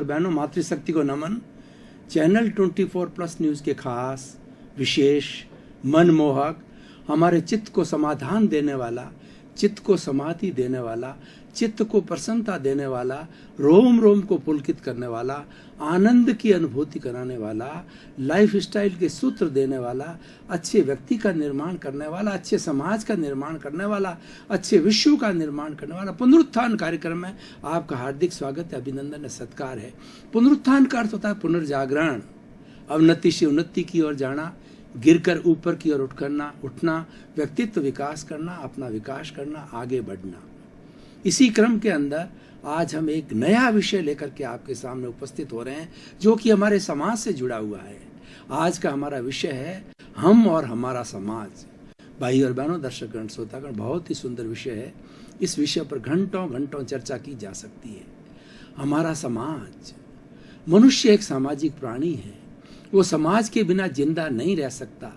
बहनों, मातृशक्ति को नमन। चैनल 24+ न्यूज़ के खास, विशेष, मनमोहक, हमारे चित्त को समाधान देने वाला, चित्त को समाधि देने वाला, चित्त को प्रसन्नता देने वाला, रोम रोम को पुलकित करने वाला, आनंद की अनुभूति कराने वाला, लाइफ स्टाइल के सूत्र देने वाला, अच्छे व्यक्ति का निर्माण करने वाला, अच्छे समाज का निर्माण करने वाला, अच्छे विश्व का निर्माण करने वाला पुनरुत्थान कार्यक्रम में आपका हार्दिक स्वागत है, अभिनंदन है, सत्कार है। पुनरुत्थान का अर्थ होता है पुनर्जागरण, अवनति से उन्नति की ओर जाना, गिरकर ऊपर की ओर उठना, व्यक्तित्व विकास करना, अपना विकास करना, आगे बढ़ना। इसी क्रम के अंदर आज हम एक नया विषय लेकर के आपके सामने उपस्थित हो रहे हैं, जो कि हमारे समाज से जुड़ा हुआ है। आज का हमारा विषय है हम और हमारा समाज। भाई और बहनों, दर्शकगण, श्रोतागण, बहुत ही सुंदर विषय है। इस विषय पर घंटों घंटों चर्चा की जा सकती है। हमारा समाज, मनुष्य एक सामाजिक प्राणी है। वो समाज के बिना जिंदा नहीं रह सकता।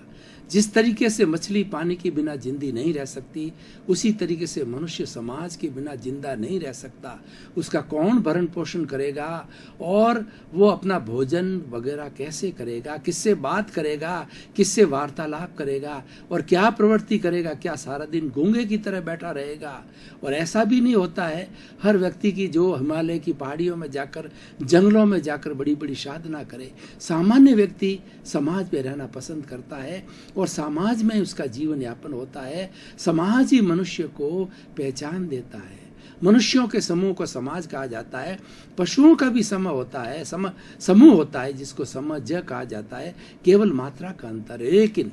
जिस तरीके से मछली पानी के बिना जिंदी नहीं रह सकती, उसी तरीके से मनुष्य समाज के बिना जिंदा नहीं रह सकता। उसका कौन भरण पोषण करेगा और वो अपना भोजन वगैरह कैसे करेगा, किससे बात करेगा, किससे वार्तालाप करेगा और क्या प्रवृत्ति करेगा? क्या सारा दिन गूंगे की तरह बैठा रहेगा? और ऐसा भी नहीं होता है हर व्यक्ति की जो हिमालय की पहाड़ियों में जाकर, जंगलों में जाकर बड़ी बड़ी साधना करे। सामान्य व्यक्ति समाज में रहना पसंद करता है और समाज में उसका जीवन यापन होता है। समाज ही मनुष्य को पहचान देता है। मनुष्यों के समूह को समाज कहा जाता है। पशुओं का भी समूह होता है, समूह होता है, जिसको समज कहा जाता है। केवल मात्रा का अंतर है, लेकिन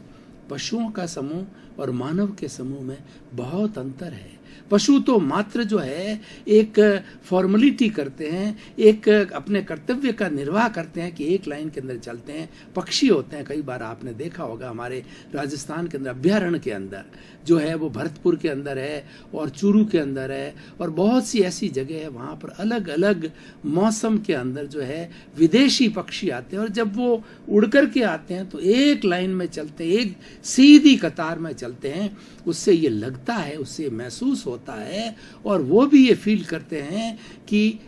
पशुओं का समूह और मानव के समूह में बहुत अंतर है। पशु तो मात्र जो है एक फॉर्मेलिटी करते हैं, एक अपने कर्तव्य का निर्वाह करते हैं कि एक लाइन के अंदर चलते हैं। पक्षी होते हैं, कई बार आपने देखा होगा हमारे राजस्थान के अंदर अभ्यारण्य के अंदर जो है वो भरतपुर के अंदर है और चूरू के अंदर है और बहुत सी ऐसी जगह है, वहाँ पर अलग अलग मौसम के अंदर जो है विदेशी पक्षी आते हैं और जब वो उड़ कर के आते हैं तो एक लाइन में चलते हैं, एक सीधी कतार में चलते हैं। उससे ये लगता है, उससे महसूस होता है और वो भी ये फील करते हैं कि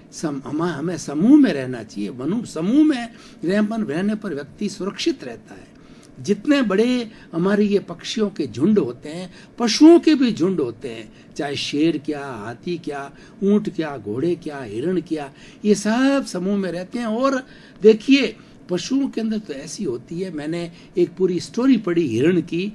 हमें समूह में रहना चाहिए। समूह में रहने पर व्यक्ति सुरक्षित रहता है। जितने बड़े हमारे ये पक्षियों के झुंड होते हैं, पशुओं के भी झुंड होते हैं, चाहे शेर क्या, हाथी क्या, ऊंट क्या, घोड़े क्या, हिरण क्या, ये सब समूह में रहते हैं। और देखिए, पशुओं के अंदर तो ऐसी होती है, मैंने एक पूरी स्टोरी पढ़ी हिरण की,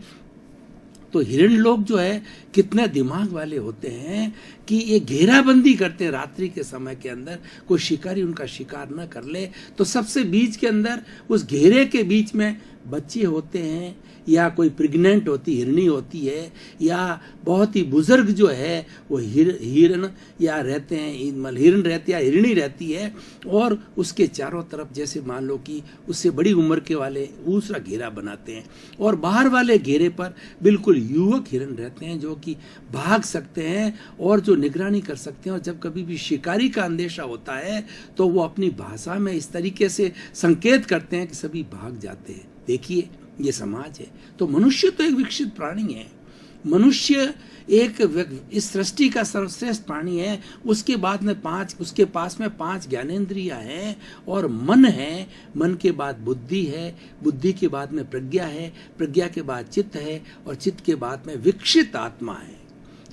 तो हिरण लोग जो है कितने दिमाग वाले होते हैं कि ये घेराबंदी करते हैं रात्रि के समय के अंदर, कोई शिकारी उनका शिकार न कर ले। तो सबसे बीच के अंदर, उस घेरे के बीच में बच्चे होते हैं या कोई प्रेग्नेंट होती हिरणी होती है या बहुत ही बुजुर्ग जो है वो हिरण या रहते हैं, हिरण रहती है, हिरणी रहती है और उसके चारों तरफ जैसे मान लो कि उससे बड़ी उम्र के वाले दूसरा घेरा बनाते हैं और बाहर वाले घेरे पर बिल्कुल युवक हिरण रहते हैं जो कि भाग सकते हैं और जो निगरानी कर सकते हैं। और जब कभी भी शिकारी का अंदेशा होता है तो वो अपनी भाषा में इस तरीके से संकेत करते हैं कि सभी भाग जाते हैं। देखिए, ये समाज है। तो मनुष्य तो एक विकसित प्राणी है। मनुष्य एक इस सृष्टि का सर्वश्रेष्ठ प्राणी है। उसके पास में 5 ज्ञानेंद्रियां हैं और मन है। मन के बाद बुद्धि है, बुद्धि के बाद में प्रज्ञा है, प्रज्ञा के बाद चित्त है और चित्त के बाद में विकसित आत्मा है,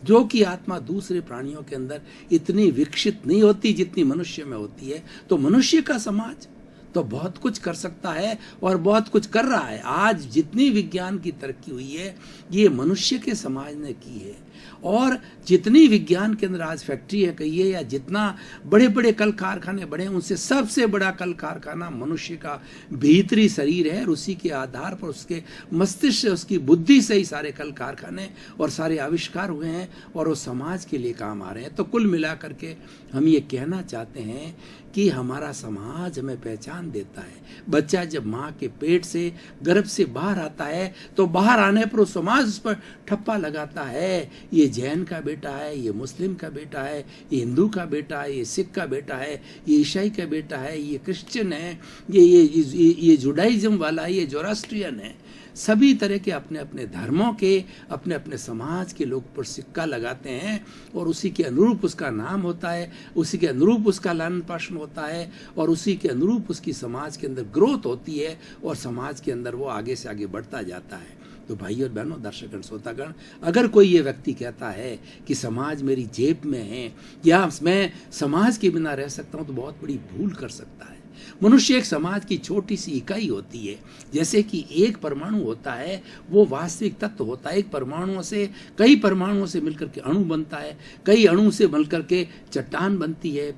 जो कि आत्मा दूसरे प्राणियों के अंदर इतनी विकसित नहीं होती जितनी मनुष्य में होती है। तो मनुष्य का समाज तो बहुत कुछ कर सकता है और बहुत कुछ कर रहा है। आज जितनी विज्ञान की तरक्की हुई है, ये मनुष्य के समाज ने की है। और जितनी विज्ञान के अंदर आज फैक्ट्री है कहिए या जितना बड़े बड़े कल कारखाने बड़े हैं, उनसे सबसे बड़ा कल कारखाना मनुष्य का भीतरी शरीर है। और उसी के आधार पर, उसके मस्तिष्क से, उसकी बुद्धि से ही सारे कल कारखाने और सारे आविष्कार हुए हैं और वो समाज के लिए काम आ रहे हैं। तो कुल मिलाकर के हम ये कहना चाहते हैं कि हमारा समाज हमें पहचान देता है। बच्चा जब माँ के पेट से, गर्भ से बाहर आता है तो बाहर आने पर वो समाज उस पर ठप्पा लगाता है। ये जैन का बेटा है, ये मुस्लिम का बेटा है, ये हिंदू का बेटा है, ये सिख का बेटा है, ये ईसाई का बेटा है, ये क्रिश्चियन है, ये जुडाइज्म वाला है, ये जोरास्ट्रियन है। सभी तरह के अपने अपने धर्मों के, अपने अपने समाज के लोग पर सिक्का लगाते हैं और उसी के अनुरूप उसका नाम होता है, उसी के अनुरूप उसका लालन पालन होता है और उसी के अनुरूप उसकी समाज के अंदर ग्रोथ होती है और समाज के अंदर वो आगे से आगे बढ़ता जाता है। तो भाई और बहनों, दर्शकगण, श्रोतागण, अगर कोई ये व्यक्ति कहता है कि समाज मेरी जेब में है या मैं समाज के बिना रह सकता हूं, तो बहुत बड़ी भूल कर सकता है। मनुष्य एक समाज की छोटी सी इकाई होती है। जैसे कि एक परमाणु होता है, वो वास्तविक तत्व होता है। एक परमाणुओं से, कई परमाणुओं से मिलकर के अणु बनता है, कई अणु से मिलकर के चट्टान बनती है,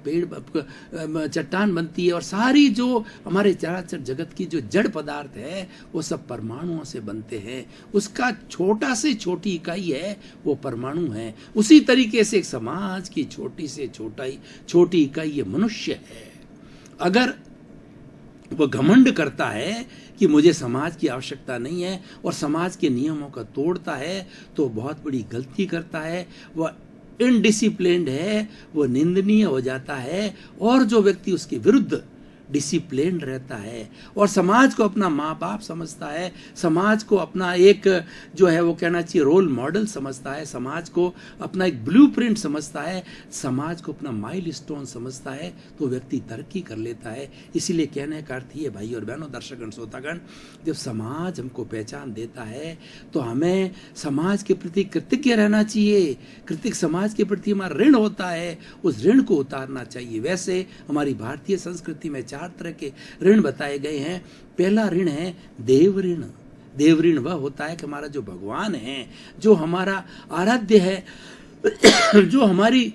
चट्टान बनती है, और सारी जो हमारे चराचर जगत की जो जड़ पदार्थ है वो सब परमाणुओं से बनते हैं। उसका छोटा से छोटी इकाई है वो परमाणु है। उसी तरीके से एक समाज की छोटी से छोटी इकाई ये मनुष्य है। अगर वो घमंड करता है कि मुझे समाज की आवश्यकता नहीं है और समाज के नियमों का तोड़ता है, तो बहुत बड़ी गलती करता है। वह इनडिसिप्लिन्ड है, वो निंदनीय हो जाता है। और जो व्यक्ति उसके विरुद्ध डिसिप्लिन्ड रहता है और समाज को अपना माँ बाप समझता है, समाज को अपना एक जो है वो कहना चाहिए रोल मॉडल समझता है, समाज को अपना एक ब्लूप्रिंट समझता है, समाज को अपना माइलस्टोन समझता है, तो व्यक्ति तरक्की कर लेता है। इसीलिए कहने का अर्थ ये भाई और बहनों, दर्शकगण, श्रोतागण, जब समाज हमको पहचान देता है तो हमें समाज के प्रति कृतज्ञ रहना चाहिए। समाज के प्रति हमारा ऋण होता है, उस ऋण को उतारना चाहिए। वैसे हमारी भारतीय संस्कृति में 4 तरह के ऋण बताए गए हैं। पहला ऋण है देव ऋण। देव ऋण वह होता है कि हमारा जो भगवान है, जो हमारा आराध्य है, जो हमारी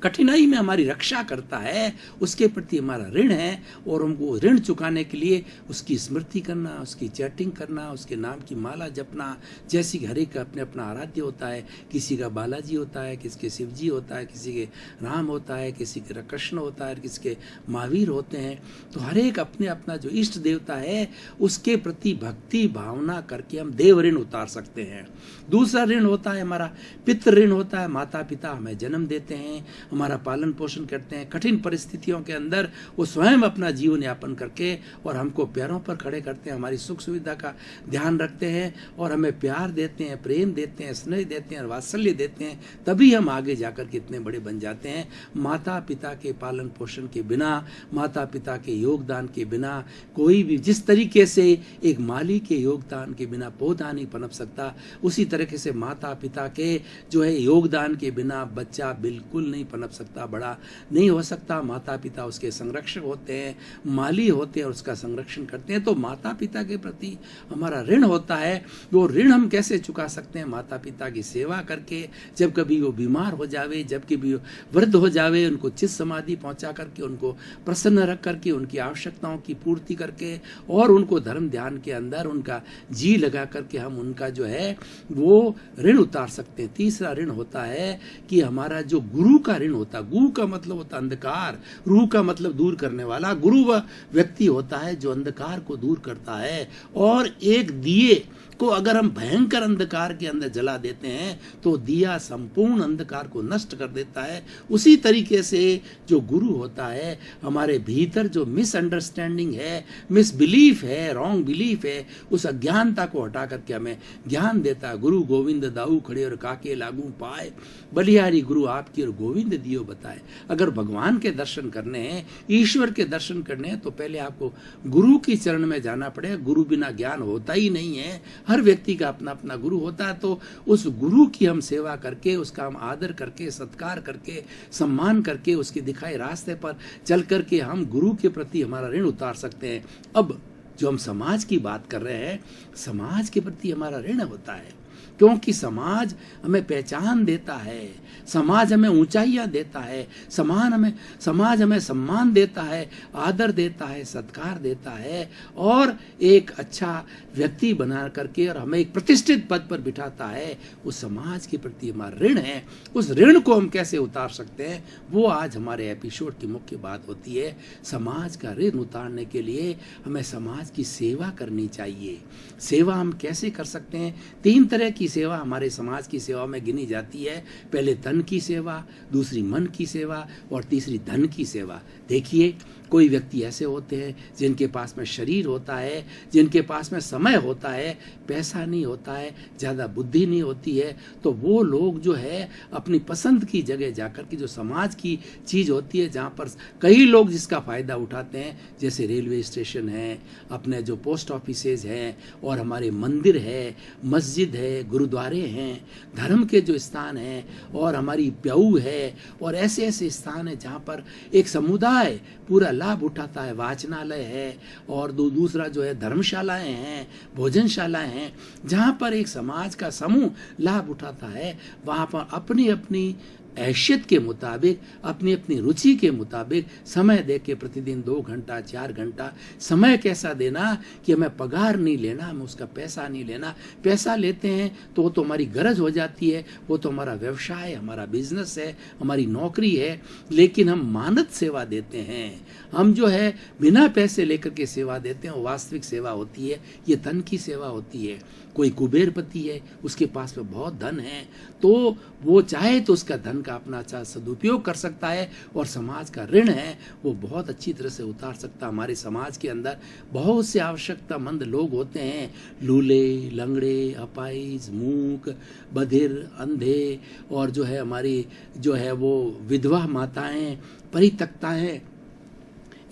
कठिनाई में हमारी रक्षा करता है, उसके प्रति हमारा ऋण है। और हमको ऋण चुकाने के लिए उसकी स्मृति करना, उसकी चैटिंग करना, उसके नाम की माला जपना। जैसे हर एक का अपने अपना आराध्य होता है, किसी का बालाजी होता है, किसी के शिव जी होता है, किसी के राम होता है, किसी के कृष्ण होता है, किसी के महावीर होते हैं। तो हर एक अपने अपना जो इष्ट देवता है उसके प्रति भक्ति भावना करके हम देव ऋण उतार सकते हैं। दूसरा ऋण होता है हमारा पितृ ऋण होता है। माता पिता हमें जन्म देते हैं, हमारा पालन पोषण करते हैं, कठिन परिस्थितियों के अंदर वो स्वयं अपना जीवन यापन करके और हमको पैरों पर खड़े करते हैं, हमारी सुख सुविधा का ध्यान रखते हैं और हमें प्यार देते हैं, प्रेम देते हैं, स्नेह देते हैं और वात्सल्य देते हैं। तभी हम आगे जाकर के इतने बड़े बन जाते हैं। माता पिता के पालन पोषण के बिना, माता पिता के योगदान के बिना कोई भी, जिस तरीके से एक माली के योगदान के बिना पौधा नहीं पनप सकता, उसी तरीके से माता पिता के जो है योगदान के बिना बच्चा बिल्कुल नहीं पनप सकता, बड़ा नहीं हो सकता। माता पिता उसके संरक्षक होते हैं, माली होते हैं और उसका संरक्षण करते हैं। तो माता पिता के प्रति हमारा ऋण होता है। वो ऋण हम कैसे चुका सकते हैं? माता पिता की सेवा करके, जब कभी वो बीमार हो जावे, जब कभी वृद्ध हो जावे, उनको चित समाधि पहुंचा करके, उनको प्रसन्न रख करके, उनकी आवश्यकताओं की पूर्ति करके और उनको धर्म ध्यान के अंदर उनका जी लगा करके हम उनका जो है वो ऋण उतार सकते हैं। तीसरा ऋण होता है कि हमारा जो गुरु का ऋण होता है। गुरु का मतलब होता है अंधकार, रूह का मतलब दूर करने वाला। गुरु वह व्यक्ति होता है जो अंधकार को दूर करता है। और एक दिए को अगर हम भयंकर अंधकार के अंदर जला देते हैं तो दिया संपूर्ण अंधकार को नष्ट कर देता है। उसी तरीके से जो गुरु होता है, हमारे भीतर जो मिसअंडरस्टैंडिंग है, मिसबिलीफ है, रॉन्ग बिलीफ है, उस अज्ञानता को हटा करके हमें ज्ञान देता है। गुरु गोविंद दाऊ खड़े और काके लागू पाए, बलिहारी गुरु आपकी और गोविंद दियो बताए। अगर भगवान के दर्शन करने हैं, ईश्वर के दर्शन करने हैं, तो पहले आपको गुरु की चरण में जाना पड़ेगा। गुरु बिना ज्ञान होता ही नहीं है। हर व्यक्ति का अपना अपना गुरु होता है। तो उस गुरु की हम सेवा करके, उसका हम आदर करके, सत्कार करके, सम्मान करके, उसके दिखाए रास्ते पर चल करके हम गुरु के प्रति हमारा ऋण उतार सकते हैं। अब जो हम समाज की बात कर रहे हैं, समाज के प्रति हमारा ऋण होता है, क्योंकि समाज हमें पहचान देता है, समाज हमें ऊंचाइयां देता है, समाज हमें सम्मान देता है, आदर देता है, सत्कार देता है और एक अच्छा व्यक्ति बना करके और हमें एक प्रतिष्ठित पद पर बिठाता है। उस समाज के प्रति हमारा ऋण है। उस ऋण को हम कैसे उतार सकते हैं, वो आज हमारे एपिसोड की मुख्य बात होती है। समाज का ऋण उतारने के लिए हमें समाज की सेवा करनी चाहिए। सेवा हम कैसे कर सकते हैं? 3 तरह की सेवा हमारे समाज की सेवा में गिनी जाती है। पहले तन की सेवा, दूसरी मन की सेवा और तीसरी धन की सेवा। देखिए, कोई व्यक्ति ऐसे होते हैं जिनके पास में शरीर होता है, जिनके पास में समय होता है, पैसा नहीं होता है, ज़्यादा बुद्धि नहीं होती है, तो वो लोग जो है अपनी पसंद की जगह जाकर के जो समाज की चीज़ होती है जहाँ पर कई लोग जिसका फ़ायदा उठाते हैं, जैसे रेलवे स्टेशन है, अपने जो पोस्ट ऑफिसेज हैं, और हमारे मंदिर है, मस्जिद है, गुरुद्वारे हैं, धर्म के जो स्थान हैं, और हमारी प्याऊ है, और ऐसे ऐसे स्थान हैं जहाँ पर एक समुदाय पूरा लाभ उठाता है। वाचनालय है, और दूसरा जो है धर्मशालाएं हैं, भोजनशालाएं हैं, जहाँ पर एक समाज का समूह लाभ उठाता है। वहाँ पर अपनी अपनी हैसियत के मुताबिक, अपनी अपनी रुचि के मुताबिक समय दे के प्रतिदिन 2 घंटा 4 घंटा समय कैसा देना कि हमें पगार नहीं लेना, हमें उसका पैसा नहीं लेना। पैसा लेते हैं तो वो तो हमारी गरज हो जाती है, वो तो हमारा व्यवसाय, हमारा बिजनेस है, हमारी नौकरी है, लेकिन हम मानद सेवा देते हैं। हम जो है बिना पैसे लेकर के सेवा देते हैं, वो वास्तविक सेवा होती है, ये धन की सेवा होती है। कोई कुबेरपति है, उसके पास में बहुत धन है, तो वो चाहे तो उसका धन का अपना अच्छा सदुपयोग कर सकता है, और समाज का ऋण है वो बहुत अच्छी तरह से उतार सकता। हमारे समाज के अंदर बहुत से आवश्यकतामंद लोग होते हैं, लूले, लंगड़े, अपाहिज, मूक, बधिर, अंधे, और जो है हमारी जो है वो विधवा माताएं, परित्यक्ताएं,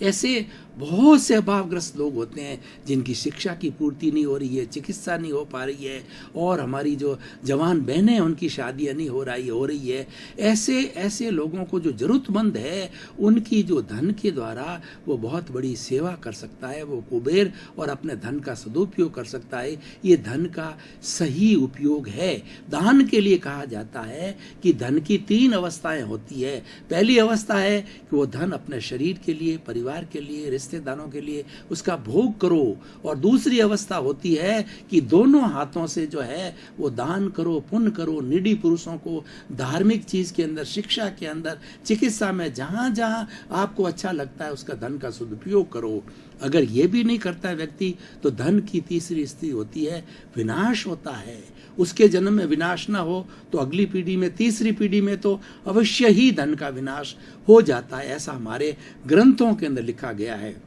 ऐसे बहुत से अभावग्रस्त लोग होते हैं जिनकी शिक्षा की पूर्ति नहीं हो रही है, चिकित्सा नहीं हो पा रही है, और हमारी जो जवान बहनें हैं उनकी शादियां नहीं हो रही है। ऐसे ऐसे लोगों को जो जरूरतमंद है, उनकी जो धन के द्वारा वो बहुत बड़ी सेवा कर सकता है, वो कुबेर, और अपने धन का सदुपयोग कर सकता है। ये धन का सही उपयोग है। दान के लिए कहा जाता है कि धन की 3 अवस्थाएं होती है। पहली अवस्था है कि वो धन अपने शरीर के लिए, परिवार के लिए, रिश्तेदारों के लिए उसका भोग करो, और दूसरी अवस्था होती है कि दोनों हाथों से जो है वो दान करो, पुण्य करो, निडी पुरुषों को धार्मिक चीज के अंदर, शिक्षा के अंदर, चिकित्सा में, जहां जहां आपको अच्छा लगता है उसका धन का सदुपयोग करो। अगर ये भी नहीं करता है व्यक्ति, तो धन की तीसरी स्थिति होती है विनाश होता है। उसके जन्म में विनाश ना हो तो अगली पीढ़ी में, तीसरी पीढ़ी में तो अवश्य ही धन का विनाश हो जाता है। ऐसा हमारे ग्रंथों के अंदर लिखा गया है।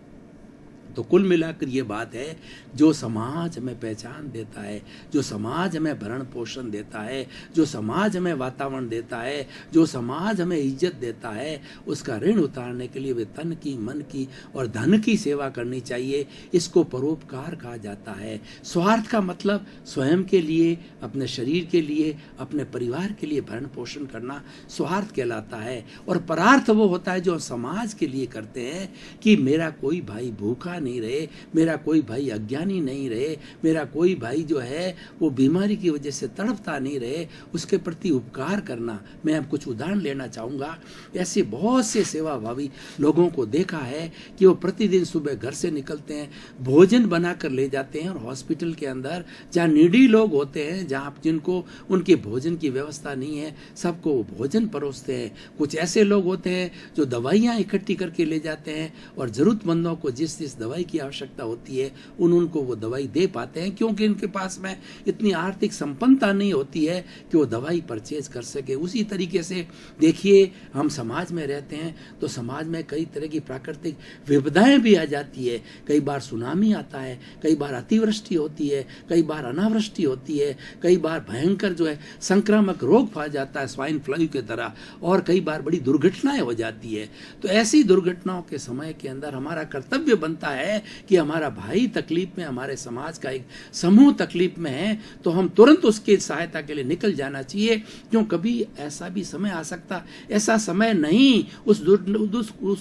तो कुल मिलाकर ये बात है, जो समाज हमें पहचान देता है, जो समाज हमें भरण पोषण देता है, जो समाज हमें वातावरण देता है, जो समाज हमें इज्जत देता है, उसका ऋण उतारने के लिए वे तन की, मन की और धन की सेवा करनी चाहिए। इसको परोपकार कहा जाता है। स्वार्थ का मतलब स्वयं के लिए, अपने शरीर के लिए, अपने परिवार के लिए भरण पोषण करना स्वार्थ कहलाता है। और परार्थ वो होता है जो समाज के लिए करते हैं कि मेरा कोई भाई भूखा नहीं रहे, मेरा कोई भाई अज्ञानी नहीं रहे, मेरा कोई भाई जो है वो बीमारी की वजह से तड़पता नहीं रहे, उसके प्रति उपकार करना। मैं अब कुछ उदाहरण लेना चाहूँगा। ऐसे बहुत से सेवाभावी लोगों को देखा है कि वो प्रतिदिन सुबह घर से निकलते हैं, भोजन बना कर ले जाते हैं, और हॉस्पिटल के अंदर जहाँ नीडी लोग होते हैं, जहाँ जिनको उनके भोजन की व्यवस्था नहीं है, सबको वो भोजन परोसते हैं। कुछ ऐसे लोग होते हैं जो दवाइयाँ इकट्ठी करके ले जाते हैं, और ज़रूरतमंदों को जिस जिस दवाई की आवश्यकता होती है उनको वो दवाई दे पाते हैं, क्योंकि इनके पास में इतनी आर्थिक संपन्नता नहीं होती है कि वो दवाई परचेज कर सके। उसी तरीके से देखिए, हम समाज में रहते हैं तो समाज में कई तरह की प्राकृतिक विपदाएं भी आ जाती है। कई बार सुनामी आता है, कई बार अतिवृष्टि होती है, कई बार अनावृष्टि होती है, कई बार भयंकर जो है संक्रामक रोग फैल जाता है स्वाइन फ्लू की तरह, और कई बार बड़ी दुर्घटनाएं हो जाती है। तो ऐसी दुर्घटनाओं के समय के अंदर हमारा कर्तव्य बनता है कि हमारा भाई तकलीफ में, हमारे समाज का एक समूह तकलीफ में है, तो हम तुरंत उसकी सहायता के लिए निकल जाना चाहिए। क्यों, कभी ऐसा भी समय आ सकता, ऐसा समय नहीं, उस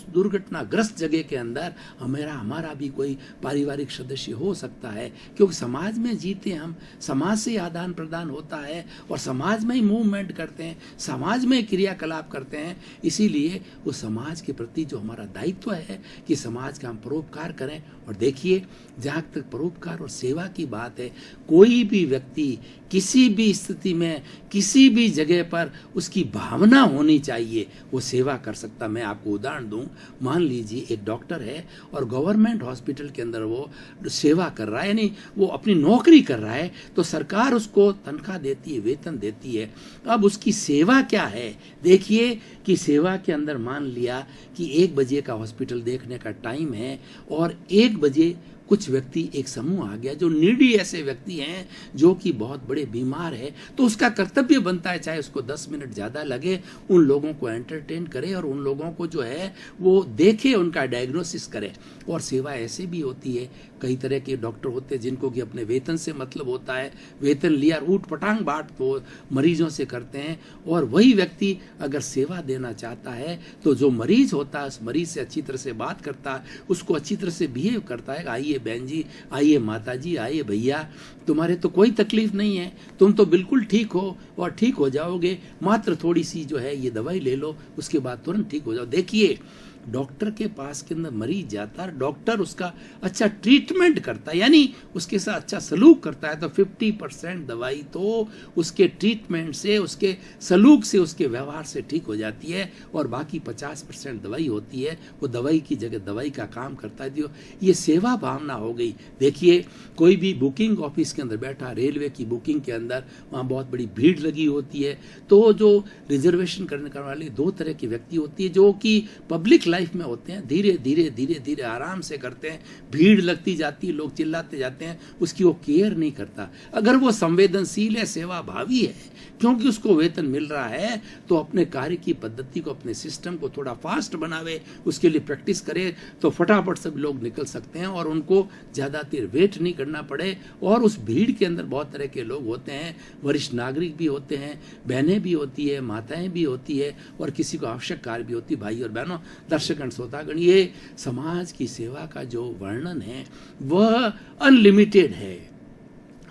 दुर्घटनाग्रस्त जगह के अंदर हमारा भी कोई पारिवारिक सदस्य हो सकता है, क्योंकि समाज में जीते हम, समाज से आदान प्रदान होता है, और समाज में ही मूवमेंट करते हैं, समाज में क्रियाकलाप करते हैं। इसीलिए उस समाज के प्रति जो हमारा दायित्व है कि समाज का हम परोपकार करें, करें। और देखिए, जहाँ तक परोपकार और सेवा की बात है, कोई भी व्यक्ति किसी भी स्थिति में किसी भी जगह पर उसकी भावना होनी चाहिए, वो सेवा कर सकता। मैं आपको उदाहरण दूं, मान लीजिए एक डॉक्टर है और गवर्नमेंट हॉस्पिटल के अंदर वो सेवा कर रहा है, यानी वो अपनी नौकरी कर रहा है, तो सरकार उसको तनख्वाह देती है, वेतन देती है। अब उसकी सेवा क्या है? देखिए कि सेवा के अंदर मान लिया कि 1 बजे का हॉस्पिटल देखने का टाइम है और 1 बजे कुछ व्यक्ति, एक समूह आ गया जो नीडी ऐसे व्यक्ति हैं जो कि बहुत बड़े बीमार है, तो उसका कर्तव्य बनता है, चाहे उसको 10 मिनट ज़्यादा लगे, उन लोगों को एंटरटेन करे और उन लोगों को जो है वो देखे, उनका डायग्नोसिस करे। और सेवा ऐसे भी होती है, कई तरह के डॉक्टर होते हैं जिनको कि अपने वेतन से मतलब होता है, वेतन लिया ऊट पटांग बाट तो मरीजों से करते हैं। और वही व्यक्ति अगर सेवा देना चाहता है तो जो मरीज होता है उस मरीज से अच्छी तरह से बात करता है, उसको अच्छी तरह से बिहेव करता है। आइए बहन जी, आइए माता जी, आइए भैया, तुम्हारे तो कोई तकलीफ नहीं है, तुम तो बिल्कुल ठीक हो और ठीक हो जाओगे, मात्र थोड़ी सी जो है ये दवाई ले लो, उसके बाद तुरंत ठीक हो जाओ। देखिए, डॉक्टर के पास के अंदर मरीज जाता है, डॉक्टर उसका अच्छा ट्रीटमेंट करता है, यानी उसके साथ अच्छा सलूक करता है, तो 50% दवाई तो उसके ट्रीटमेंट से, उसके सलूक से, उसके व्यवहार से ठीक हो जाती है और बाकी 50% दवाई होती है, वो दवाई की जगह दवाई का काम करता है। ये सेवा भावना हो गई। देखिए, कोई भी बुकिंग ऑफिस के अंदर बैठा, रेलवे की बुकिंग के अंदर, वहाँ बहुत बड़ी भीड़ लगी होती है, तो जो रिजर्वेशन करने वाले 2 तरह की व्यक्ति होती है, जो कि पब्लिक लाइफ में होते हैं, धीरे धीरे धीरे धीरे आराम से करते हैं, भीड़ लगती जाती है, लोग चिल्लाते जाते हैं, उसकी वो केयर नहीं करता। अगर वो संवेदनशील है, सेवा भावी है, क्योंकि उसको वेतन मिल रहा है, तो अपने कार्य की पद्धति को, अपने सिस्टम को थोड़ा फास्ट बनावे, उसके लिए प्रैक्टिस करे, तो फटाफट सब लोग निकल सकते हैं और उनको ज़्यादा देर वेट नहीं करना पड़े। और उस भीड़ के अंदर बहुत तरह के लोग होते हैं, वरिष्ठ नागरिक भी होते हैं, बहनें भी होती है, माताएं भी होती है, और किसी को आवश्यक कार्य भी होती है। भाई और बहनों, दर्शकगण, श्रोतागण, ये समाज की सेवा का जो वर्णन है वह अनलिमिटेड है।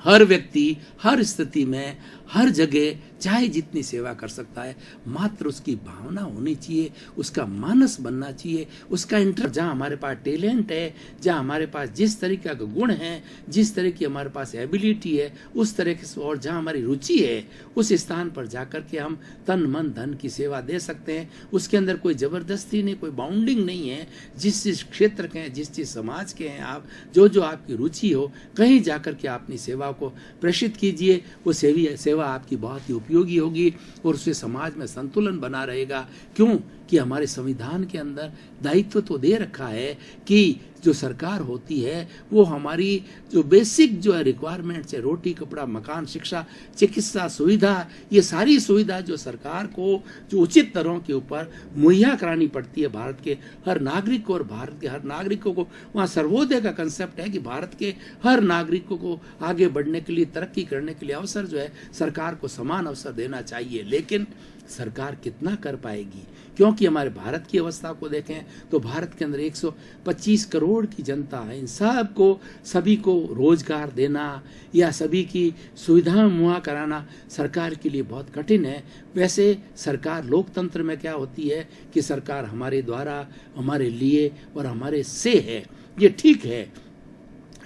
हर व्यक्ति हर स्थिति में, हर जगह, चाहे जितनी सेवा कर सकता है, मात्र उसकी भावना होनी चाहिए, उसका मानस बनना चाहिए, उसका इंटरेस्ट। जहाँ हमारे पास टैलेंट है, जहाँ हमारे पास जिस तरीके का गुण है, जिस तरह की हमारे पास एबिलिटी है, उस तरह के, और जहाँ हमारी रुचि है, उस स्थान पर जाकर के हम तन मन धन की सेवा दे सकते हैं। उसके अंदर कोई जबरदस्ती नहीं, कोई बाउंडिंग नहीं है। जिस जिस क्षेत्र के हैं, जिस जिस समाज के हैं आप, जो जो आपकी रुचि हो, कहीं जाकर के अपनी सेवा को प्रेषित कीजिए। वो सेवा आपकी बहुत ही उपयोगी होगी और उससे समाज में संतुलन बना रहेगा। क्यों कि हमारे संविधान के अंदर दायित्व तो दे रखा है कि जो सरकार होती है वो हमारी जो बेसिक जो है रिक्वायरमेंट्स है, रोटी कपड़ा मकान शिक्षा चिकित्सा सुविधा, ये सारी सुविधा जो सरकार को जो उचित दरों के ऊपर मुहैया करानी पड़ती है भारत के हर नागरिक को, और भारत के हर नागरिकों को वहाँ सर्वोदय का कंसेप्ट है कि भारत के हर नागरिकों को आगे बढ़ने के लिए, तरक्की करने के लिए अवसर जो है सरकार को समान अवसर देना चाहिए। लेकिन सरकार कितना कर पाएगी? क्योंकि हमारे भारत की अवस्था को देखें तो भारत के अंदर 125 करोड़ की जनता है। इन सब को, सभी को रोजगार देना या सभी की सुविधाएं मुहैया कराना सरकार के लिए बहुत कठिन है। वैसे सरकार लोकतंत्र में क्या होती है कि सरकार हमारे द्वारा, हमारे लिए और हमारे से है, ये ठीक है,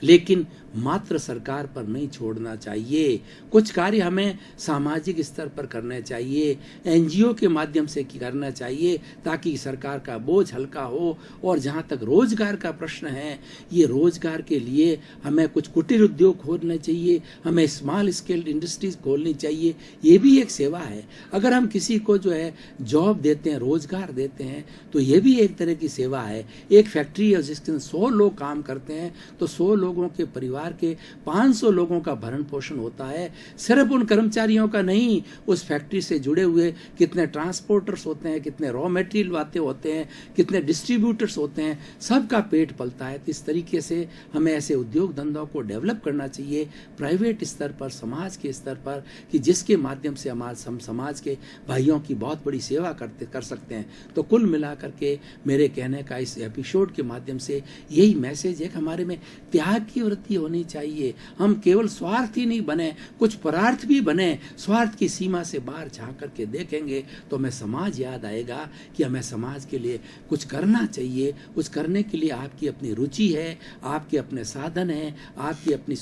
लेकिन मात्र सरकार पर नहीं छोड़ना चाहिए। कुछ कार्य हमें सामाजिक स्तर पर करने चाहिए, एनजीओ के माध्यम से करना चाहिए, ताकि सरकार का बोझ हल्का हो। और जहाँ तक रोजगार का प्रश्न है, ये रोजगार के लिए हमें कुछ कुटीर उद्योग खोलने चाहिए, हमें स्मॉल स्केल इंडस्ट्रीज खोलनी चाहिए। ये भी एक सेवा है। अगर हम किसी को जो है जॉब देते हैं, रोजगार देते हैं, तो ये भी एक तरह की सेवा है। एक फैक्ट्री है जिसके अंदर 100 लोग काम करते हैं, तो 100 लोगों के परिवार के 500 लोगों का भरण पोषण होता है। सिर्फ उन कर्मचारियों का नहीं, उस फैक्ट्री से जुड़े हुए कितने ट्रांसपोर्टर्स होते हैं, कितने रॉ मटेरियल वाले होते हैं, कितने डिस्ट्रीब्यूटर्स होते हैं, सबका पेट पलता है। तो इस तरीके से हमें ऐसे उद्योग धंधों को डेवलप करना चाहिए प्राइवेट स्तर पर, समाज के स्तर पर, कि जिसके माध्यम से हम समाज के भाइयों की बहुत बड़ी सेवा कर सकते हैं। तो कुल मिलाकर के मेरे कहने का इस एपिसोड के माध्यम से यही मैसेज है कि हमारे में त्याग की वृत्ति होनी चाहिए। हम केवल स्वार्थी नहीं बने, कुछ परार्थ भी बने। स्वार्थ की सीमा से बाहर झांक करके देखेंगे तो हमें समाज याद आएगा कि हमें समाज के लिए कुछ करना चाहिए। कुछ करने के लिए आपकी अपनी रुचि है, आपके अपने साधन हैं, आपकी अपनी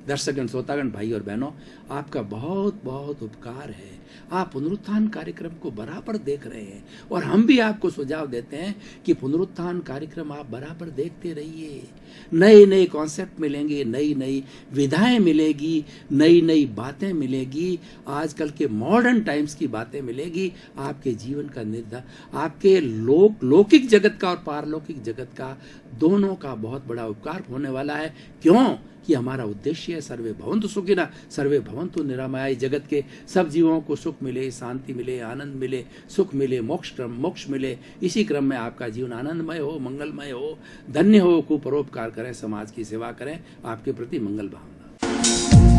दर्शकगण, श्रोतागण, भाई और बहनों, आपका बहुत बहुत उपकार है। आप पुनरुत्थान कार्यक्रम को बराबर देख रहे हैं और हम भी आपको सुझाव देते हैं कि पुनरुत्थान कार्यक्रम आप बराबर देखते रहिए। नए नए कॉन्सेप्ट मिलेंगे, नई नई विधाएं मिलेगी, नई नई बातें मिलेगी, आजकल के मॉडर्न टाइम्स की बातें मिलेगी। आपके जीवन का निर्धार, आपके लौकिक जगत का और पारलौकिक जगत का, दोनों का बहुत बड़ा उपकार होने वाला है। क्यों? कि हमारा उद्देश्य है सर्वे भवन्तु सुखिनः, सर्वे भवन्तु निरामयाः। जगत के सब जीवों को सुख मिले, शांति मिले, आनंद मिले, सुख मिले, मोक्ष मिले। इसी क्रम में आपका जीवन आनंदमय हो, मंगलमय हो, धन्य हो, को परोपकार करें, समाज की सेवा करें। आपके प्रति मंगल भावना।